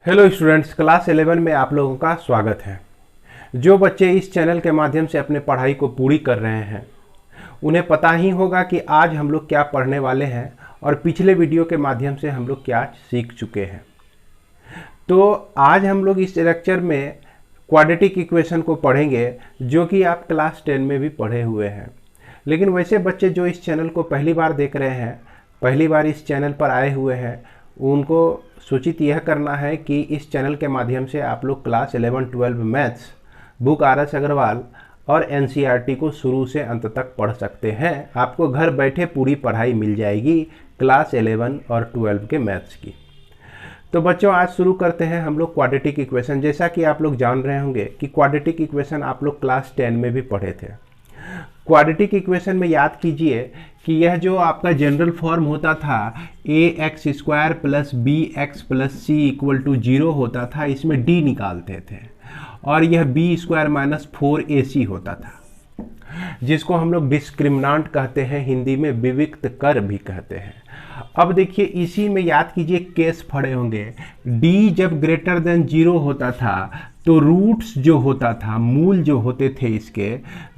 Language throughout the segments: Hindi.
हेलो स्टूडेंट्स, क्लास 11 में आप लोगों का स्वागत है। जो बच्चे इस चैनल के माध्यम से अपने पढ़ाई को पूरी कर रहे हैं उन्हें पता ही होगा कि आज हम लोग क्या पढ़ने वाले हैं और पिछले वीडियो के माध्यम से हम लोग क्या सीख चुके हैं। तो आज हम लोग इस लेक्चर में क्वाड्रेटिक इक्वेशन को पढ़ेंगे, जो कि आप क्लास 10 में भी पढ़े हुए हैं। लेकिन वैसे बच्चे जो इस चैनल को पहली बार देख रहे हैं, पहली बार इस चैनल पर आए हुए हैं, उनको सूचित यह करना है कि इस चैनल के माध्यम से आप लोग class 11-12 maths book RS Agarwal और NCERT को शुरू से अंत तक पढ़ सकते हैं। आपको घर बैठे पूरी पढ़ाई मिल जाएगी क्लास 11 और 12 के मैथ्स की। तो बच्चों, आज शुरू करते हैं हम लोग क्वाड्रेटिक इक्वेशन। जैसा कि आप लोग जान रहे होंगे कि क्वाड्रेटिक इक्वेशन आप लोग क्लास 10 में भी पढ़े थे। क्वाड्रेटिक इक्वेशन में याद कीजिए कि यह जो आपका जनरल फॉर्म होता था ax² + bx + c = 0 होता था, इसमें d निकालते थे, और यह b² - 4ac होता था, जिसको हम लोग डिस्क्रिमिनांट कहते हैं, हिंदी में विविक्त कर भी कहते हैं। अब देखिए, इसी में याद कीजिए केस पढ़े होंगे। d जब ग्रेटर देन 0 होता था तो रूट्स जो होता था, मूल जो होते थे इसके,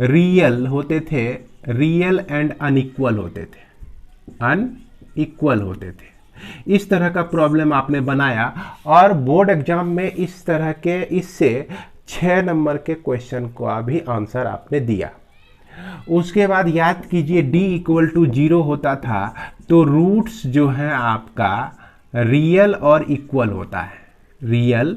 रियल होते थे, रियल एंड अनइक्वल होते थे, अनइक्वल होते थे। इस तरह का प्रॉब्लम आपने बनाया और बोर्ड एग्जाम में इस तरह के इससे 6 नंबर के क्वेश्चन का भी आंसर आपने दिया। उसके बाद याद कीजिए d = 0 होता था तो रूट्स जो है आपका रियल और इक्वल होता है, रियल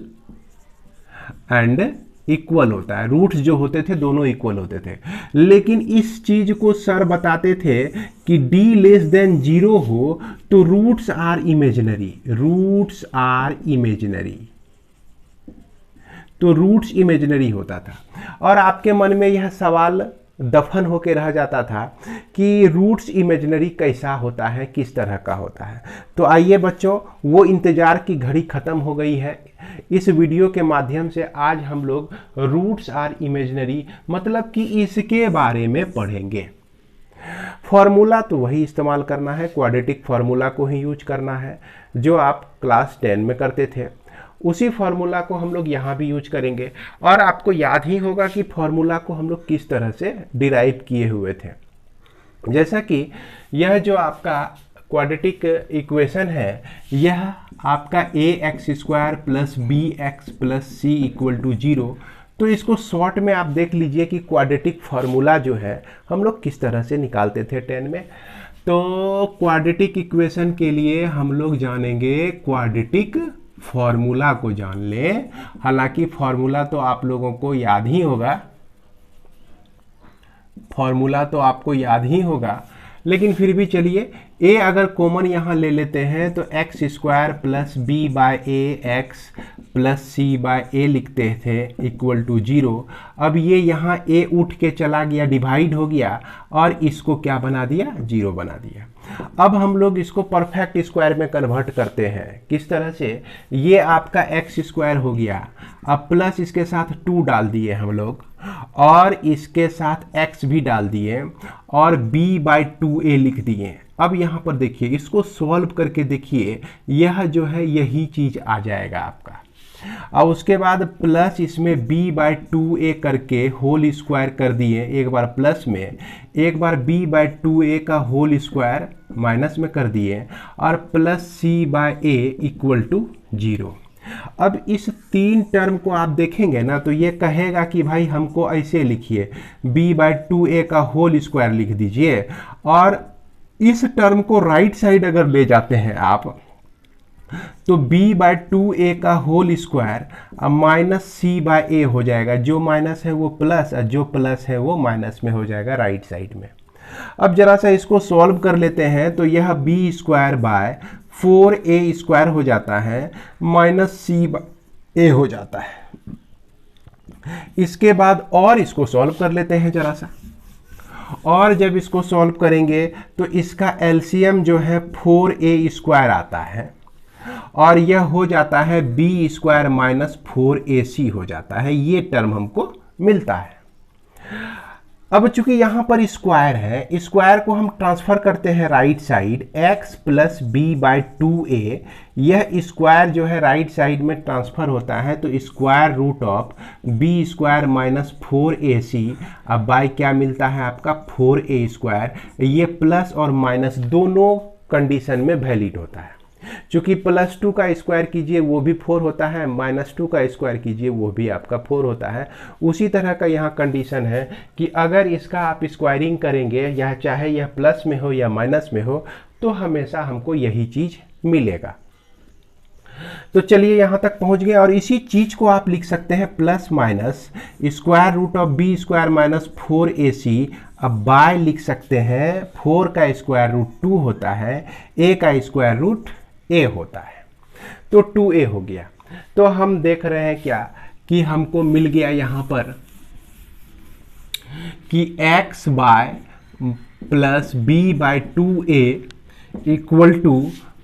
एंड इक्वल होता है। रूट्स जो होते थे दोनों इक्वल होते थे। लेकिन इस चीज को सर बताते थे कि d < 0 हो तो roots are imaginary, roots are imaginary, तो रूट्स इमेजिनरी होता था। और आपके मन में यह सवाल दफन होके रह जाता था कि रूट्स इमेजिनरी कैसा होता है, किस तरह का होता है। तो आइए बच्चों, वो इंतजार की घड़ी खत्म हो गई है। इस वीडियो के माध्यम से आज हम लोग रूट्स आर इमेजिनरी मतलब कि इसके बारे में पढ़ेंगे। फॉर्मूला तो वही इस्तेमाल करना है, क्वाड्रेटिक फार्मूला को ही यूज करना है जो आप क्लास 10 में करते थे। उसी फार्मूला को हम लोग यहाँ भी यूज करेंगे और आपको याद ही होगा कि फार्मूला को हम लोग किस तरह से डिराइव किए हुए थे। जैसा कि यह जो आपका क्वाड्रेटिक इक्वेशन है, यह आपका ax² + bx + c = 0। तो इसको शॉर्ट में आप देख लीजिए कि क्वाड्रेटिक फार्मूला जो है हम लोग किस तरह से निकालते थे 10 में। तो क्वाड्रेटिक इक्वेशन के लिए हम लोग जानेंगे क्वाड्रेटिक फॉर्मूला को जान ले। हालांकि फॉर्मूला तो आप लोगों को याद ही होगा, फॉर्मूला तो आपको याद ही होगा, लेकिन फिर भी चलिए a अगर कॉमन यहाँ ले लेते हैं तो x² + b/ax + c/a लिखते थे = 0। अब ये यहाँ a उठ के चला गया, डिवाइड हो गया और इसको क्या बना दिया, 0 बना दिया। अब हम लोग इसको परफेक्ट स्क्वायर में कन्वर्ट करते हैं। किस तरह से, ये आपका x² हो गया, अब प्लस इसके साथ 2 डाल दिए हम लोग और इसके साथ x भी डाल दिए और b/2a लिख दिए। अब यहाँ पर देखिए, इसको सॉल्व करके देखिए, यह जो है यही चीज आ जाएगा आपका। और उसके बाद प्लस इसमें b/2a करके होल स्क्वायर कर दिए, एक बार प्लस में, एक बार b/2a का होल स्क्वायर माइनस में कर दिए और प्लस c/a = 0। अब इस 3 टर्म को आप देखेंगे ना तो ये कहेगा कि भाई हमको ऐसे लिखिए, b/2a का होल स्क्वायर लिख दीजिए और इस टर्म को राइट साइड अगर ले जाते हैं आप तो b/2a का होल स्क्वायर माइनस c/a हो जाएगा। जो माइनस है वो प्लस और जो प्लस है वो माइनस में हो जाएगा राइट साइड में। अब जरा सा इसको सॉल्व कर लेते हैं तो यह b² / 4a² हो जाता है माइनस c/a हो जाता है। इसके बाद और इसको सॉल्व कर लेते हैं जरा सा, और जब इसको सॉल्व करेंगे तो इसका एलसीएम जो है 4a² आता है और यह हो जाता है b² - 4ac हो जाता है। ये टर्म हमको मिलता है। अब चूंकि यहाँ पर स्क्वायर है, स्क्वायर को हम ट्रांसफर करते हैं right side, x plus B by 2a। यह स्क्वायर जो है राइट साइड में ट्रांसफर होता है, तो square root of B square minus 4ac। अब बाई क्या मिलता है आपका 4a स्क्वायर। ये प्लस और माइनस दोनों कंडीशन में वैलिड होता है। चूंकि +2 का स्क्वायर कीजिए वो भी 4 होता है, -2 का स्क्वायर कीजिए वो भी आपका 4 होता है। उसी तरह का यहाँ कंडीशन है कि अगर इसका आप स्क्वायरिंग करेंगे, या चाहे यह प्लस में हो या माइनस में हो, तो हमेशा हमको यही चीज मिलेगा। तो चलिए यहाँ तक पहुँच गए, और इसी चीज को आप लिख सकते हैं plus minus square root of B square minus 4ac। अब बाय लिख सकते हैं 4 का स्क्वायर रूट 2 होता है, a का स्क्वायर रूट a होता है, तो 2a हो गया। तो हम देख रहे हैं क्या कि हमको मिल गया यहाँ पर कि x by plus B by 2a equal to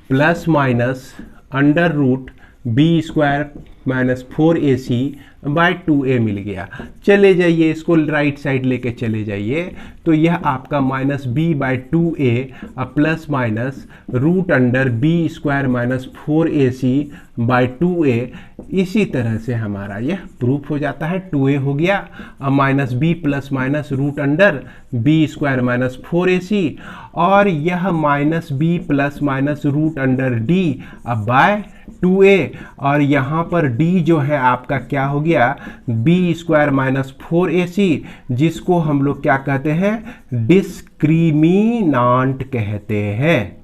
plus minus under root B square minus 4ac by 2a मिल गया। चले जाइए इसको राइट साइड लेके चले जाइए, तो यह आपका minus B by 2a plus minus root under B square minus 4ac by 2a। इसी तरह से हमारा यह प्रूफ हो जाता है। 2a हो गया, अब minus B plus minus root under B square minus 4ac, और यह minus B plus minus root under D अब बाय 2a, और यहाँ पर d जो है आपका क्या हो गया बी स्क्वायर माइनस 4ac, जिसको हम लोग क्या कहते हैं डिस्क्रिमिनांट कहते हैं,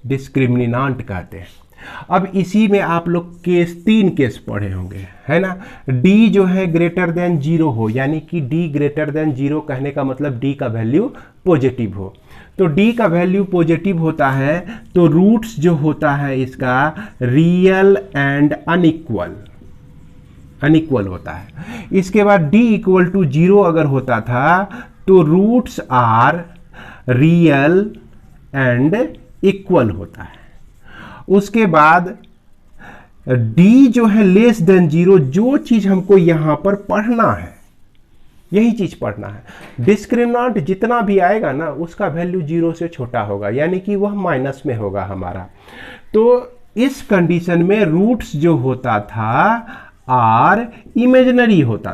डिस्क्रिमिनांट कहते हैं। अब इसी में आप लोग तीन केस पढ़े होंगे, है ना। d जो है ग्रेटर देन 0 हो, यानी कि d ग्रेटर देन 0 कहने का मतलब d का वैल्यू पॉजिटिव हो। तो d का वैल्यू पॉजिटिव होता है तो रूट्स जो होता है इसका रियल एंड अनइक्वल होता है। इसके बाद d इक्वल टू 0 अगर होता था तो roots are real and equal होता है। उसके बाद d जो है लेस देन 0, जो चीज हमको यहां पर पढ़ना है यही चीज पढ़ना है। डिस्क्रिमिनांट जितना भी आएगा ना उसका वैल्यू 0 से छोटा होगा, यानी कि वह माइनस में होगा हमारा। तो इस कंडीशन में रूट्स जो होता था आर इमेजिनरी होता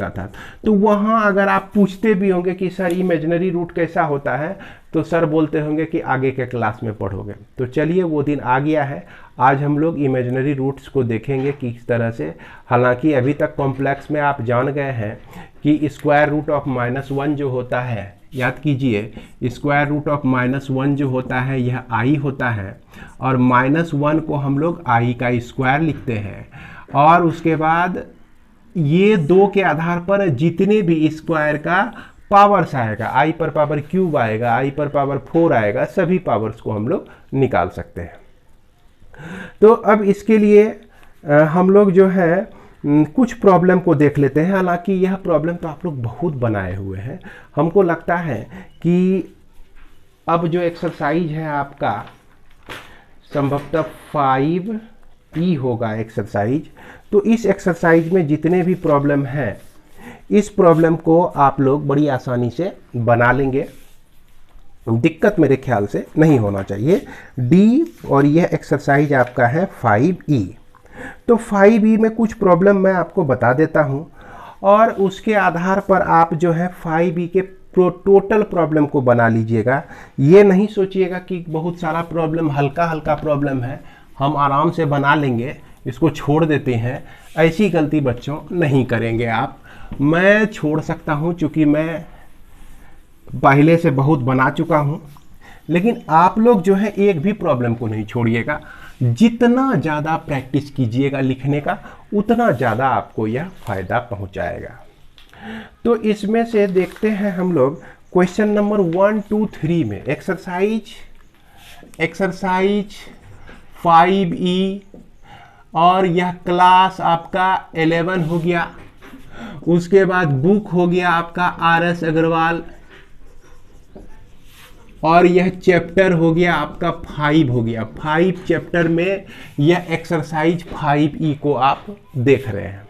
था। तो वहां अगर आप पूछते भी होंगे कि सर इमेजिनरी रूट कैसा होता है, तो सर बोलते होंगे कि आगे के क्लास में पढ़ोगे। तो चलिए वो दिन आ गया है, आज हम लोग इमेजिनरी रूट्स को देखेंगे किस तरह से। हालांकि अभी तक कॉम्प्लेक्स में आप जान गए हैं कि स्क्वायर रूट ऑफ -1 जो होता है, याद कीजिए स्क्वायर रूट ऑफ -1 जो होता है यह i होता है, और -1 को हम लोग i का स्क्वायर लिखते हैं, और उसके बाद ये 2 के आधार पर जितने भी स्क्वायर का पावर्स आएगा, i पर पावर क्यूब आएगा, i पर पावर 4 आएगा, सभी पावर्स को हम लोग निकाल सकते हैं। तो अब इसके लिए हम लोग जो है कुछ प्रॉब्लम को देख लेते हैं। हालांकि यह प्रॉब्लम तो आप लोग बहुत बनाए हुए हैं, हमको लगता है कि अब जो एक्सरसाइज है आपका संभवतः 5E होगा एक्सरसाइज। तो इस एक्सरसाइज में जितने भी प्रॉब्लम हैं इस प्रॉब्लम को आप लोग बड़ी आसानी से बना लेंगे, दिक्कत मेरे ख्याल से नहीं होना चाहिए। डी और यह एक्सरसाइज आपका है 5E। तो 5E में कुछ प्रॉब्लम मैं आपको बता देता हूं, और उसके आधार पर आप जो है 5E के टोटल प्रॉब्लम को बना लीजिएगा। ये नहीं सोचिएगा कि बहुत सारा प्रॉब्लम हल्का प्रॉब्लम है हम आराम से बना लेंगे, इसको छोड़ देते हैं। ऐसी गलती बच्चों नहीं करेंगे आप। मैं छोड़ सकता हूं क्योंकि मैं पहले से बहुत बना चुका हूं, लेकिन आप लोग जो है एक भी प्रॉब्लम को नहीं छोड़िएगा। जितना ज़्यादा प्रैक्टिस कीजिएगा लिखने का उतना ज़्यादा आपको यह फायदा पहुंचाएगा। तो इसमें से देखते हैं हम लोग क्वेश्चन नंबर 1, 2, 3 में एक्सरसाइज 5E, और यह क्लास आपका 11 हो गया। उसके बाद बुक हो गया आपका RS अग्रवाल, और यह चैप्टर हो गया आपका 5 हो गया। 5 चैप्टर में यह एक्सरसाइज 5E को आप देख रहे हैं।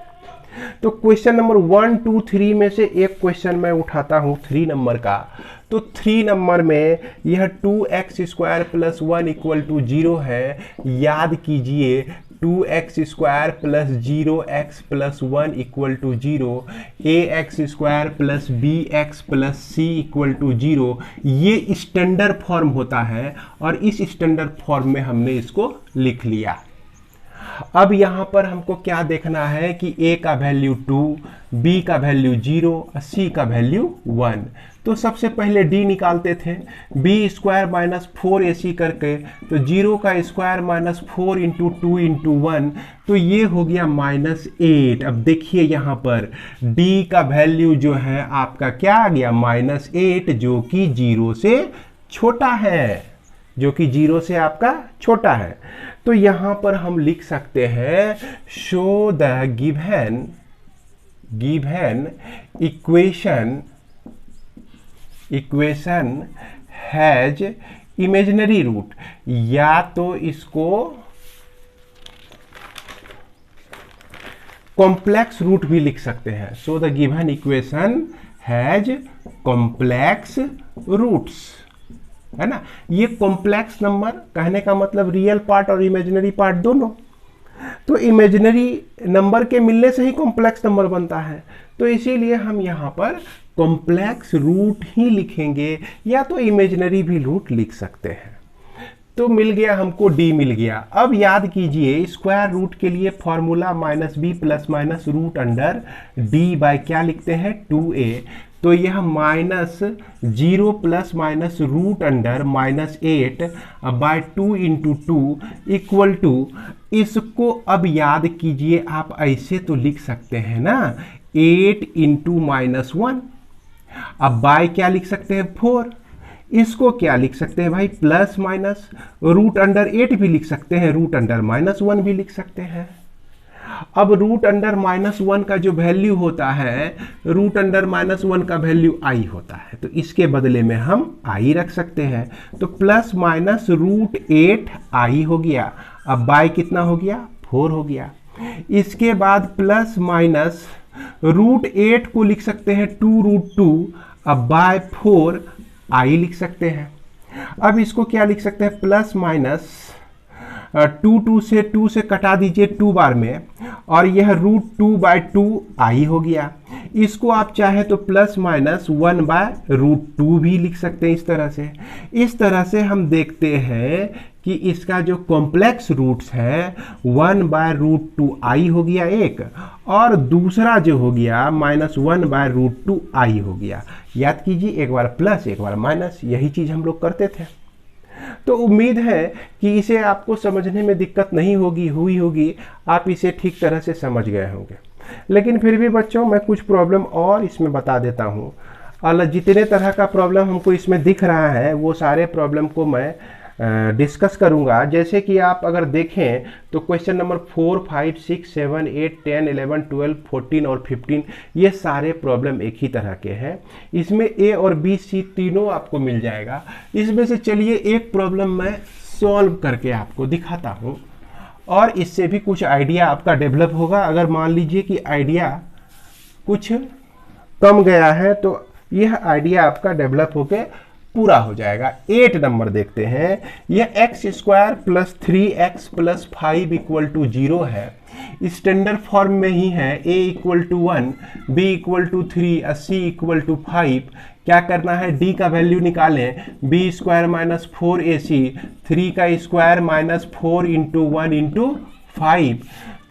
तो क्वेश्चन नंबर 1, 2, 3 में से एक क्वेश्चन मैं उठाता हूँ 3 नंबर का। तो 3 नंबर में यह 2x² प्लस 1 इक्वल टू 0 है। याद कीजिए 2x² plus 0x plus 1 equal to 0, ax² plus bx plus c equal to 0, ये स्टैंडर्ड फॉर्म होता है और इस स्टैंडर्ड फॉर्म में हमने इसको लिख लिया। अब यहाँ पर हमको क्या देखना है कि a का वैल्यू 2, b का वैल्यू 0 और c का वैल्यू 1। तो सबसे पहले d निकालते थे, b² माइनस 4ac करके, तो 0 का स्क्वायर माइनस 4 इंटू 2 इंटू 1, तो ये हो गया -8। अब देखिए यहाँ पर d का वैल्यू जो है आपका क्या आ गया -8, जो कि 0 से छोटा है, जो कि 0 से आपका छोटा है। तो यहाँ पर हम लिख सकते हैं show the given equation has imaginary root, या तो इसको कॉम्प्लेक्स रूट भी लिख सकते हैं। So the given equation has complex roots, है ना। ये कॉम्प्लेक्स नंबर कहने का मतलब रियल पार्ट और इमेजिनरी पार्ट दोनों। तो इमेजिनरी नंबर के मिलने से ही कॉम्प्लेक्स नंबर बनता है, तो इसीलिए हम यहाँ पर कॉम्प्लेक्स रूट ही लिखेंगे, या तो इमेजिनरी भी रूट लिख सकते हैं। तो मिल गया हमको d मिल गया। अब याद कीजिए स्क्वायर रूट के लिए formula -b plus minus root under d by क्या लिखते हैं 2a। तो यह -0 plus minus root under -8 by 2 into 2 equal to, इसको अब याद कीजिए आप ऐसे तो लिख सकते हैं ना 8 इंटू -1। अब बाय क्या लिख सकते हैं 4, इसको क्या लिख सकते हैं भाई प्लस माइनस रूट अंडर 8 भी लिख सकते हैं, रूट अंडर -1 भी लिख सकते हैं। अब रूट अंडर -1 का जो वैल्यू होता है, रूट अंडर -1 का वैल्यू i होता है, तो इसके बदले में हम i रख सकते हैं। तो प्लस माइनस रूट 8 i हो गया। अब बाय कितना हो गया 4 हो गया। इसके बाद प्लस माइनस रूट 8 को लिख सकते हैं 2√2, अब बाय 4 i लिख सकते हैं। अब इसको क्या लिख सकते हैं प्लस माइनस 2 से कटा दीजिए 2 बार में, और यह √2/2 i हो गया। इसको आप चाहे तो प्लस माइनस 1/√2 भी लिख सकते हैं। इस तरह से हम देखते हैं कि इसका जो कॉम्प्लेक्स रूट्स है 1/√2 i हो गया एक, और दूसरा जो हो गया -1/√2 i हो गया। याद कीजिए एक बार प्लस एक बार माइनस, यही चीज हम लोग करते थे। तो उम्मीद है कि इसे आपको समझने में दिक्कत नहीं हुई होगी, आप इसे ठीक तरह से समझ गए होंगे। लेकिन फिर भी बच्चों मैं कुछ प्रॉब्लम और इसमें बता देता हूँ। जितने तरह का प्रॉब्लम हमको इसमें दिख रहा है वो सारे प्रॉब्लम को मैं डिस्कस करूंगा। जैसे कि आप अगर देखें तो क्वेश्चन नंबर 4, 5, 6, 7, 8, 10, 11, 12, 14 और 15 ये सारे प्रॉब्लम एक ही तरह के हैं। इसमें ए और बी सी तीनों आपको मिल जाएगा। इसमें से चलिए एक प्रॉब्लम मैं सॉल्व करके आपको दिखाता हूँ, और इससे भी कुछ आइडिया आपका डेवलप होगा। अगर मान लीजिए कि आइडिया कुछ कम गया है तो यह आइडिया आपका डेवलप होके पूरा हो जाएगा। 8 नंबर देखते हैं। यह x² plus 3x plus 5 equal to 0 है। स्टैंडर्ड फॉर्म में ही है। a equal to 1, b equal to 3 और c इक्वल टू 5। क्या करना है d का वैल्यू निकालें। b² माइनस 4ac, 3 का स्क्वायर माइनस 4 इंटू 1 इंटू 5।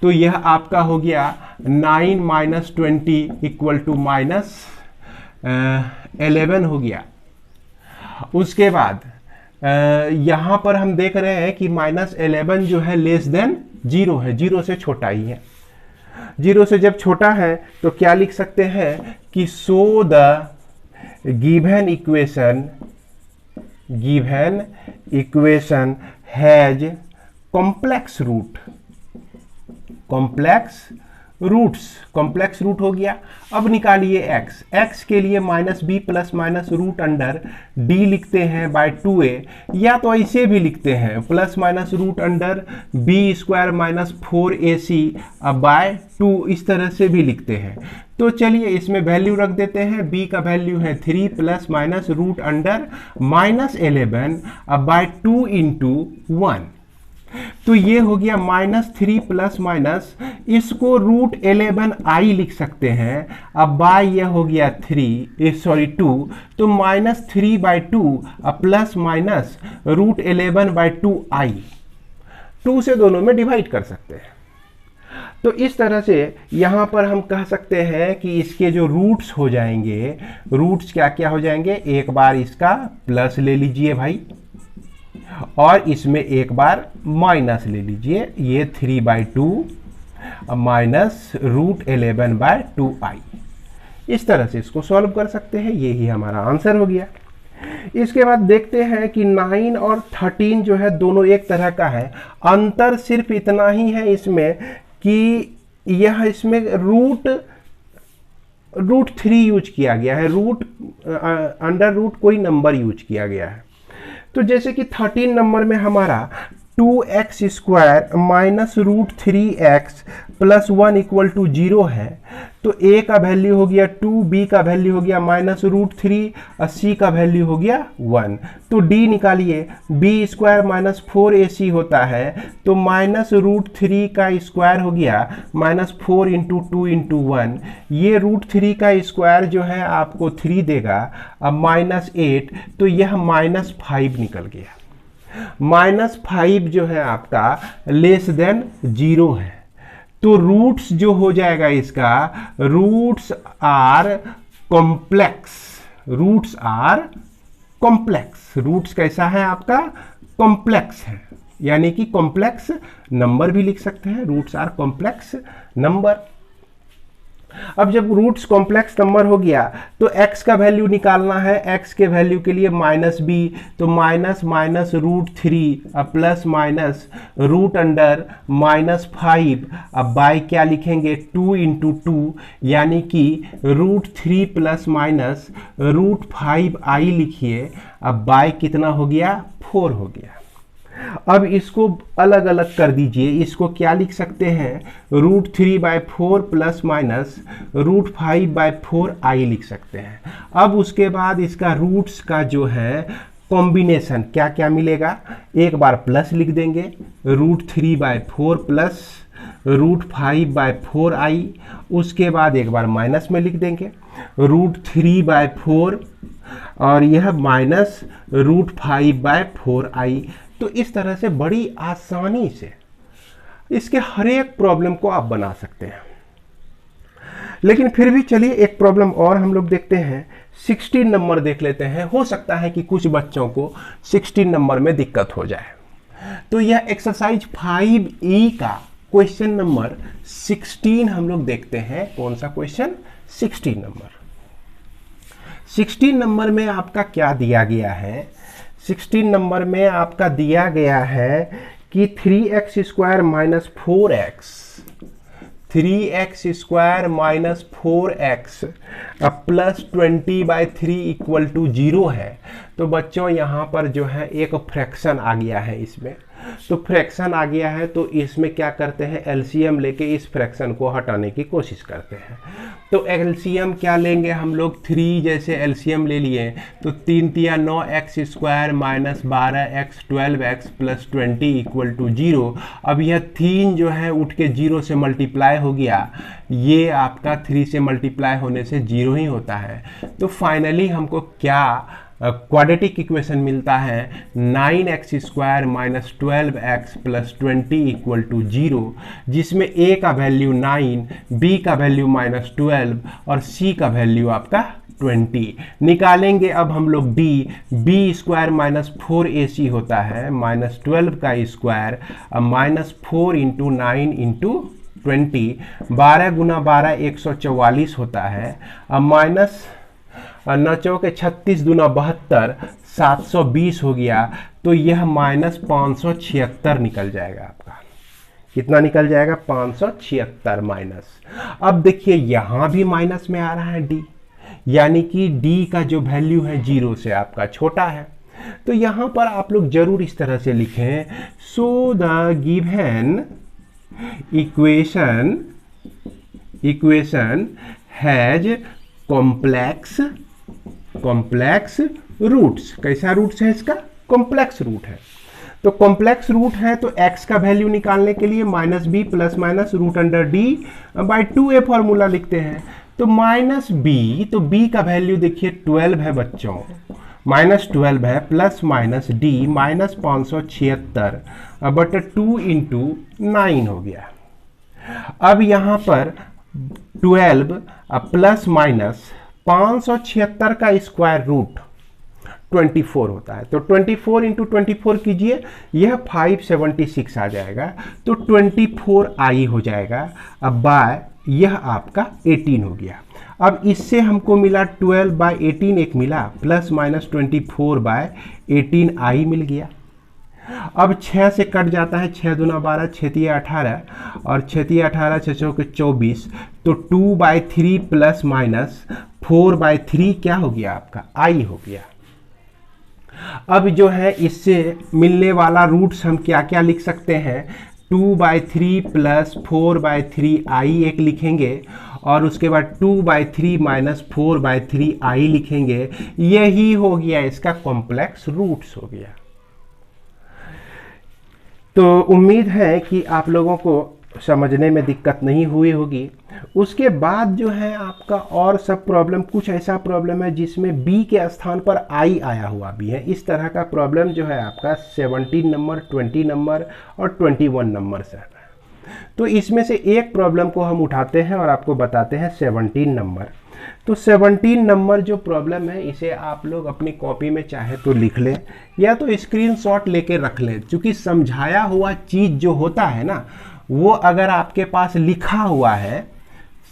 तो यह आपका हो गया 9 माइनस 20 इक्वल टू -11 हो गया। उसके बाद यहाँ पर हम देख रहे हैं कि -11 जो है लेस देन 0 है, 0 से छोटा ही है। 0 से जब छोटा है तो क्या लिख सकते हैं कि so the given equation has complex roots, complex root हो गया। अब निकालिए एक्स, एक्स के लिए minus B plus minus root under D लिखते हैं बाय 2a, या तो ऐसे भी लिखते हैं plus minus root under B square minus 4ac by 2, इस तरह से भी लिखते हैं। तो चलिए इसमें वैल्यू रख देते हैं। b का वैल्यू है 3 plus minus root under minus 11 by 2 into 1। तो ये हो गया -3 प्लस माइनस, इसको रूट 11i लिख सकते हैं। अब बाय ये हो गया 2, तो -3/2 प्लस माइनस रूट 11/2i, 2 से दोनों में डिवाइड कर सकते हैं। तो इस तरह से यहाँ पर हम कह सकते हैं कि इसके जो रूट्स हो जाएंगे, रूट्स क्या क्या हो जाएंगे, एक बार इसका प्लस ले लीजिए भाई, और इसमें एक बार माइनस ले लीजिए, ये 3/2 माइनस रूट 11/2i। इस तरह से इसको सॉल्व कर सकते हैं, यही हमारा आंसर हो गया। इसके बाद देखते हैं कि 9 और 13 जो है दोनों एक तरह का है, अंतर सिर्फ इतना ही है इसमें कि यह इसमें रूट 3 यूज किया गया है, अंडर रूट कोई नंबर यूज किया गया है। तो जैसे कि 13 नंबर में हमारा 2x square minus root 3x plus 1 equal to 0 है, तो a का वैल्यू हो गया 2, b का वैल्यू हो गया माइनस रूट 3 और c का वैल्यू हो गया 1। तो d निकालिए, b स्क्वायर माइनस 4ac होता है, तो माइनस रूट 3 का स्क्वायर हो गया माइनस 4 इंटू 2 इंटू 1। ये रूट 3 का स्क्वायर जो है आपको 3 देगा, अब -8, तो यह -5 निकल गया। -5 जो है आपका लेस देन 0 है, तो रूट्स जो हो जाएगा इसका, roots are complex, roots are complex. Roots कैसा है आपका, कॉम्प्लेक्स है, यानी कि कॉम्प्लेक्स नंबर भी लिख सकते हैं, रूट्स आर कॉम्प्लेक्स नंबर। अब जब रूट्स कॉम्प्लेक्स नंबर हो गया तो x का वैल्यू निकालना है, x के वैल्यू के लिए -b, तो माइनस रूट 3 अब प्लस माइनस रूट अंडर -5, अब बाय क्या लिखेंगे 2 इंटू 2, यानी कि root 3 plus minus root 5i लिखिए, अब बाय कितना हो गया 4 हो गया। अब इसको अलग अलग कर दीजिए, इसको क्या लिख सकते हैं, root 3/4 plus minus root 5/4i लिख सकते हैं। अब उसके बाद इसका रूट्स का जो है कॉम्बिनेशन क्या क्या मिलेगा, एक बार प्लस लिख देंगे, रूट 3/4 प्लस रूट 5/4i, उसके बाद एक बार माइनस में लिख देंगे रूट 3/4 और यह माइनस रूट 5/4i। तो इस तरह से बड़ी आसानी से इसके हर एक प्रॉब्लम को आप बना सकते हैं। लेकिन फिर भी चलिए एक प्रॉब्लम और हम लोग देखते हैं, 16 नंबर देख लेते हैं। हो सकता है कि कुछ बच्चों को 16 नंबर में दिक्कत हो जाए। तो यह एक्सरसाइज 5E का क्वेश्चन नंबर 16 हम लोग देखते हैं। कौन सा क्वेश्चन, 16 नंबर। 16 नंबर में आपका क्या दिया गया है, 16 नंबर में आपका दिया गया है कि 3x square minus 4x, 3x square minus 4x plus 20/3 equal to 0 है। तो बच्चों यहाँ पर जो है एक फ्रैक्शन आ गया है, इसमें तो फ्रैक्शन आ गया है, तो इसमें क्या करते हैं, एलसीएम लेके इस फ्रैक्शन को हटाने की कोशिश करते हैं। तो एलसीएम क्या लेंगे हम लोग, 3 जैसे एलसीएम ले लिए, तो 3 तिया 9x square minus 12x 12x plus 20 equal to 0। अब यह 3 जो है उठ के 0 से मल्टीप्लाई हो गया, ये आपका 3 से मल्टीप्लाई होने से 0 ही होता है। तो फाइनली हमको क्या क्वाड्रेटिक इक्वेशन मिलता है, 9x square minus 12x plus 20 equal to 0, जिसमें a का वैल्यू 9, b का वैल्यू -12 और c का वैल्यू आपका 20। निकालेंगे अब हम लोग b स्क्वायर माइनस 4ac होता है, -12 का स्क्वायर -4 इंटू 9 इंटू 20, 12 गुना 12 144 होता है, अब माइनस 9 चौके 36 दूना 72 720 हो गया। तो यह -576 निकल जाएगा आपका। कितना निकल जाएगा 576 माइनस। अब देखिए यहाँ भी माइनस में आ रहा है डी, यानी कि डी का जो वैल्यू है 0 से आपका छोटा है। तो यहाँ पर आप लोग जरूर इस तरह से लिखें, so the given equation has complex roots. कैसा रूट्स है इसका? कॉम्प्लेक्स रूट है। तो कॉम्प्लेक्स रूट है तो x का वैल्यू निकालने के लिए minus B plus minus root under D by 2a formula लिखते हैं। तो माइनस बी, तो b का वैल्यू देखिए 12 है बच्चों, माइनस 12 है, plus minus D minus 576 but 2 into 9 हो गया। अब यहाँ पर 12 प्लस माइनस 576 का स्क्वायर रूट 24 होता है। तो 24 इंटू 24 कीजिए, यह 576 आ जाएगा। तो 24i हो जाएगा। अब बाय यह आपका 18 हो गया। अब इससे हमको मिला 12/18 एक मिला, प्लस माइनस 24/18i मिल गया। अब 6 से कट जाता है, 6 दूना 12, 6 तिया 18 और 6 तिया 18, 6 चौके 24। तो 2/3 प्लस माइनस 4/3 क्या हो गया आपका? i हो गया। अब जो है इससे मिलने वाला रूट्स हम क्या क्या लिख सकते हैं? 2/3 प्लस 4/3i एक लिखेंगे और उसके बाद 2/3 माइनस 4/3i लिखेंगे। यही हो गया इसका कॉम्प्लेक्स रूट्स हो गया। तो उम्मीद है कि आप लोगों को समझने में दिक्कत नहीं हुई होगी। उसके बाद जो है आपका और सब प्रॉब्लम, कुछ ऐसा प्रॉब्लम है जिसमें b के स्थान पर i आया हुआ भी है। इस तरह का प्रॉब्लम जो है आपका 17 नंबर, 20 नंबर और 21 नंबर से है। तो इसमें से एक प्रॉब्लम को हम उठाते हैं और आपको बताते हैं 17 नंबर। तो 17 नंबर जो प्रॉब्लम है इसे आप लोग अपनी कॉपी में चाहे तो लिख लें या तो स्क्रीनशॉट लेके रख लें, क्योंकि समझाया हुआ चीज़ जो होता है ना, वो अगर आपके पास लिखा हुआ है,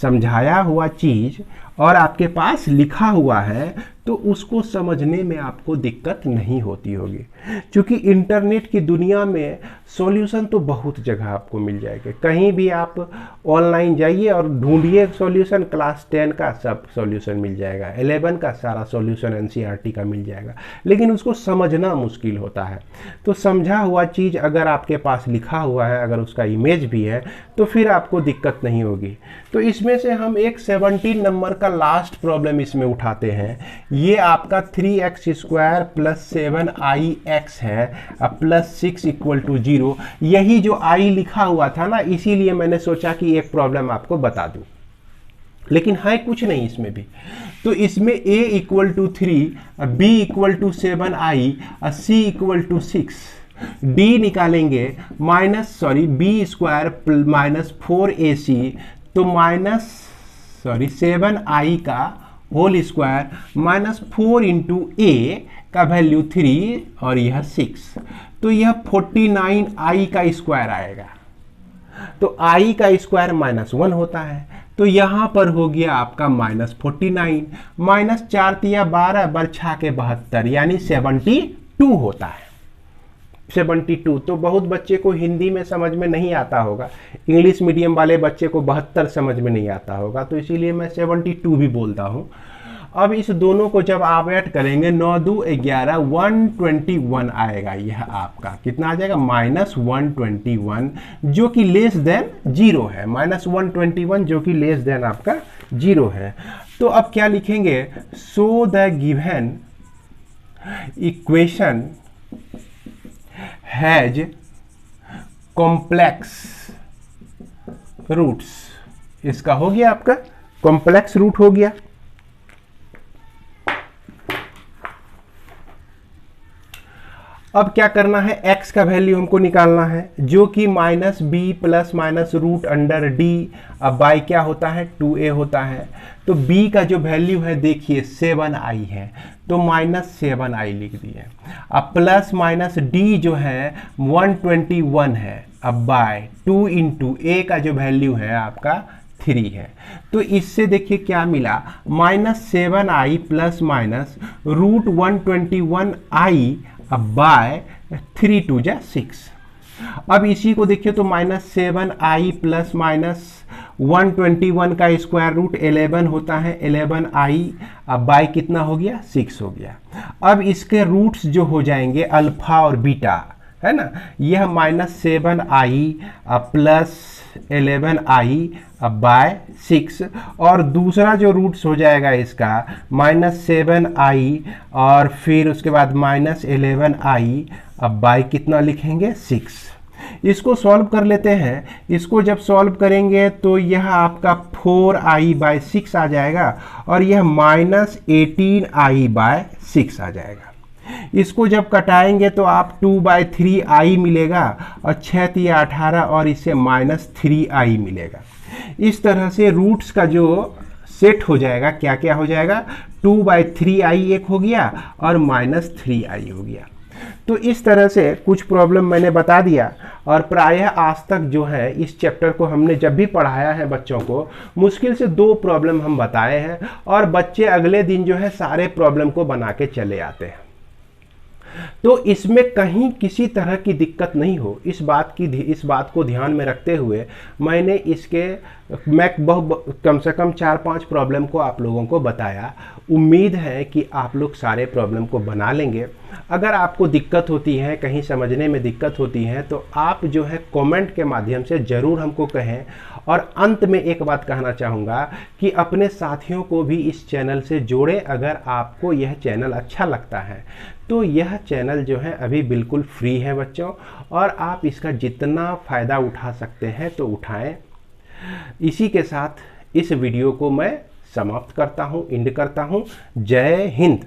समझाया हुआ चीज़ और आपके पास लिखा हुआ है, तो उसको समझने में आपको दिक्कत नहीं होती होगी। क्योंकि इंटरनेट की दुनिया में सॉल्यूशन तो बहुत जगह आपको मिल जाएगा। कहीं भी आप ऑनलाइन जाइए और ढूंढिए सॉल्यूशन, क्लास 10 का सब सॉल्यूशन मिल जाएगा, 11 का सारा सॉल्यूशन एनसीईआरटी का मिल जाएगा, लेकिन उसको समझना मुश्किल होता है। तो समझा हुआ चीज़ अगर आपके पास लिखा हुआ है, अगर उसका इमेज भी है, तो फिर आपको दिक्कत नहीं होगी। तो इसमें से हम एक 17 नंबर का लास्ट प्रॉब्लम इसमें उठाते हैं। ये आपका 3x² प्लस 7ix है प्लस 6 इक्वल टू 0। यही जो i लिखा हुआ था ना, इसीलिए मैंने सोचा कि एक प्रॉब्लम आपको बता दूं, लेकिन है कुछ नहीं इसमें भी। तो इसमें a equal to 3, b equal to 7i, c equal to 6, d निकालेंगे b² माइनस 4ac, तो 7i का whole square minus 4 into a का वैल्यू 3 और यह 6, तो यह 49i का स्क्वायर आएगा। तो i का स्क्वायर -1 होता है, तो यहाँ पर हो गया आपका -49, माइनस 4 तिया 12 बरछा के 72, यानी 72 होता है। 72। तो बहुत बच्चे को हिंदी में समझ में नहीं आता होगा, इंग्लिश मीडियम वाले बच्चे को 72 समझ में नहीं आता होगा, तो इसीलिए मैं 72 भी बोलता हूँ। अब इस दोनों को जब आप ऐड करेंगे 9 2 11 121 आएगा। यह आपका कितना आ जाएगा? -121, जो कि लेस देन 0 है। -121 जो कि लेस देन आपका 0 है। तो अब क्या लिखेंगे? So the given equation has complex roots. इसका हो गया आपका कॉम्प्लेक्स रूट हो गया। अब क्या करना है? x का वैल्यू हमको निकालना है, जो कि -b plus minus root under D. अब बाई क्या होता है? 2a होता है। तो b का जो वैल्यू है देखिए 7i है, तो -7i लिख दिए। अब प्लस माइनस d जो है 121 है। अब बाय 2 इंटू a का जो वैल्यू है आपका 3 है। तो इससे देखिए क्या मिला? -7i plus minus root 121i अब बाय 3 2 जा 6। अब इसी को देखिए तो -7i प्लस -121 का स्क्वायर रूट 11 होता है, 11i अब बाई कितना हो गया 6 हो गया। अब इसके रूट्स जो हो जाएंगे अल्फा और बीटा, है ना, यह -7i प्लस 11i बाय 6 और दूसरा जो रूट्स हो जाएगा इसका -7i और फिर उसके बाद -11i बाय कितना लिखेंगे 6। इसको सॉल्व कर लेते हैं। इसको जब सॉल्व करेंगे तो यह आपका 4i बाय 6 आ जाएगा और यह -18i बाय 6 आ जाएगा। इसको जब कटाएंगे तो आप 2/3i मिलेगा और 6 × 18 और इससे -3i मिलेगा। इस तरह से रूट्स का जो सेट हो जाएगा क्या क्या हो जाएगा, 2/3i एक हो गया और -3i हो गया। तो इस तरह से कुछ प्रॉब्लम मैंने बता दिया और प्रायः आज तक जो है इस चैप्टर को हमने जब भी पढ़ाया है बच्चों को मुश्किल से 2 प्रॉब्लम हम बताए हैं और बच्चे अगले दिन जो है सारे प्रॉब्लम को बना के चले आते हैं। तो इसमें कहीं किसी तरह की दिक्कत नहीं हो, इस बात को ध्यान में रखते हुए मैंने कम से कम 4-5 प्रॉब्लम को आप लोगों को बताया। उम्मीद है कि आप लोग सारे प्रॉब्लम को बना लेंगे। अगर आपको दिक्कत होती है, कहीं समझने में दिक्कत होती है तो आप जो है कमेंट के माध्यम से ज़रूर हमको कहें। और अंत में एक बात कहना चाहूँगा कि अपने साथियों को भी इस चैनल से जोड़ें। अगर आपको यह चैनल अच्छा लगता है तो यह चैनल जो है अभी बिल्कुल फ्री है बच्चों, और आप इसका जितना फ़ायदा उठा सकते हैं तो उठाएं। इसी के साथ इस वीडियो को मैं समाप्त करता हूँ, एंड करता हूँ। जय हिंद।